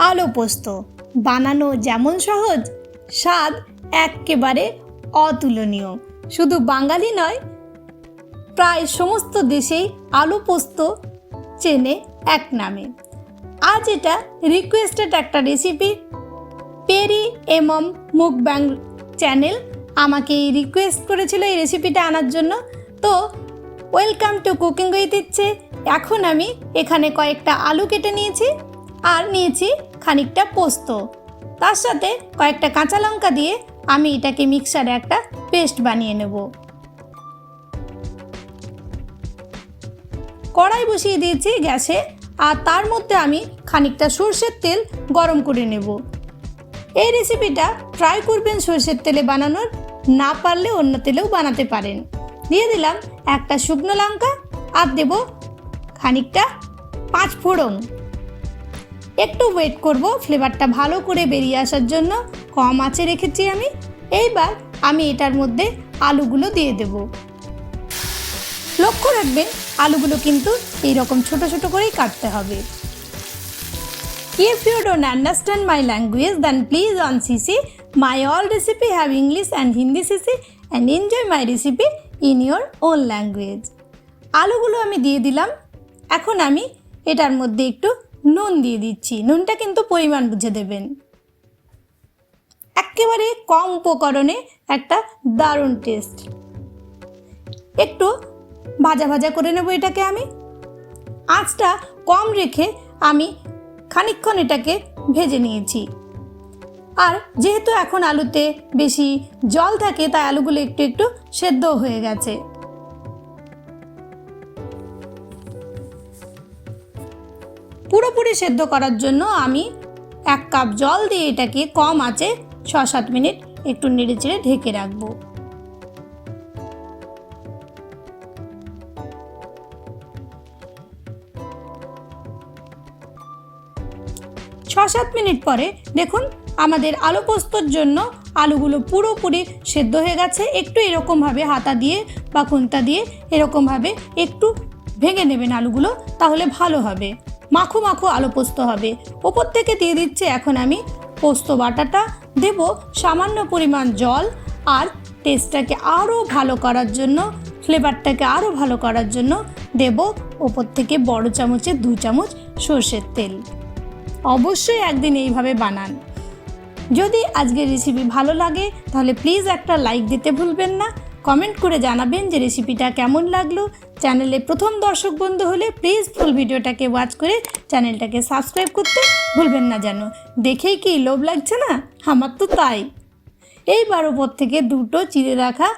আলু পোস্ত বানানো যেমন সহজ, স্বাদ একেবারে অতুলনীয়। শুধু বাঙালি নয়, প্রায় সমস্ত দেশেই আলু পোস্ত চেনে এক নামে। আজ এটা রিকোয়েস্টেড একটা রেসিপি। পেরি এমম মুকব্যাং চ্যানেল আমাকে রিকোয়েস্ট করেছিল এই রেসিপিটা আনার জন্য। তো ওয়েলকাম টু কুকিং উইথ ইচ্ছে। এখন আমি এখানে কয়েকটা আলু কেটে নিয়েছি আর নিয়েছি খানিকটা পোস্ত, তার সাথে কয়েকটা কাঁচা লঙ্কা দিয়ে আমি এটাকে মিক্সারে একটা পেস্ট বানিয়ে নেব। কড়াই বসিয়ে দিয়েছি গ্যাসে, আর তার মধ্যে আমি খানিকটা সরষের তেল গরম করে নেব। এই রেসিপিটা ট্রাই করবেন সরষের তেলে বানানোর, না পারলে অন্য তেলেও বানাতে পারেন। দিয়ে দিলাম একটা শুকনো লঙ্কা আর দেব খানিকটা 5 ফোড়ন। একটু ওয়েট করব ফ্লেভারটা ভালো করে বেরিয়ে আসার জন্য, কম আঁচে রেখেছি আমি। এইবার আমি এটার মধ্যে আলুগুলো দিয়ে দেব। লক্ষ্য রাখবেন আলুগুলো কিন্তু এইরকম ছোট ছোট করেই কাটতে হবে। If you don't understand my language, then please on CC. My all recipe have English and Hindi CC and enjoy my recipe in your own language. আলুগুলো আমি দিয়ে দিলাম। এখন আমি এটার মধ্যে একটু নুন দিয়ে দিচ্ছি। নুনটা কিন্তু পরিমাণ বুঝে দেবেন। একেবারে কম উপকরণে একটা দারুণ টেস্ট। একটু ভাজা ভাজা করে নেব এটাকে আমি। আঁচটা কম রেখে আমি খানিকক্ষণ এটাকে ভেজে নিয়েছি। আর যেহেতু এখন আলুতে বেশি জল থাকে, তাই আলুগুলো একটু একটু সেদ্ধ হয়ে গেছে। পুরোপুরি সেদ্ধ করার জন্য আমি 1 কাপ জল দিয়ে এটাকে কম আঁচে 6-7 মিনিট একটু নেড়েচেড়ে ঢেকে রাখবো। 6-7 মিনিট পরে দেখুন আমাদের আলু পোস্তর জন্য আলুগুলো পুরোপুরি সেদ্ধ হয়ে গেছে। একটু এরকমভাবে হাতা দিয়ে বা খুন্তা দিয়ে এরকমভাবে একটু ভেঙে নেবেন আলুগুলো, তাহলে ভালো হবে, মাখো মাখো আলু পোস্ত হবে। ওপর থেকে দিয়ে দিচ্ছি এখন আমি পোস্ত বাটাটা, দেব সামান্য পরিমাণ জল, আর টেস্টটাকে আরও ভালো করার জন্য, ফ্লেভারটাকে আরও ভালো করার জন্য দেব ওপর থেকে বড় চামচে 2 চামচ সরষের তেল। অবশ্যই একদিন এইভাবে বানান। যদি আজকের রেসিপি ভালো লাগে তাহলে প্লিজ একটা লাইক দিতে ভুলবেন না। কমেন্ট করে জানাবেন যে রেসিপিটা কেমন লাগলো। চ্যানেলে প্রথম দর্শক বন্ধু হলে প্লিজ ফুল ভিডিওটাকে ওয়াচ করে চ্যানেলটাকে সাবস্ক্রাইব করতে ভুলবেন না যেন। দেখেই কি লোভ লাগছে না? আমার তো তাই। এইবার ওপর থেকে 2টো চিড়ে রাখা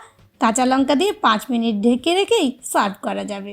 কাঁচা লঙ্কা দিয়ে 5 মিনিট ঢেকে রেখেই সার্ভ করা যাবে।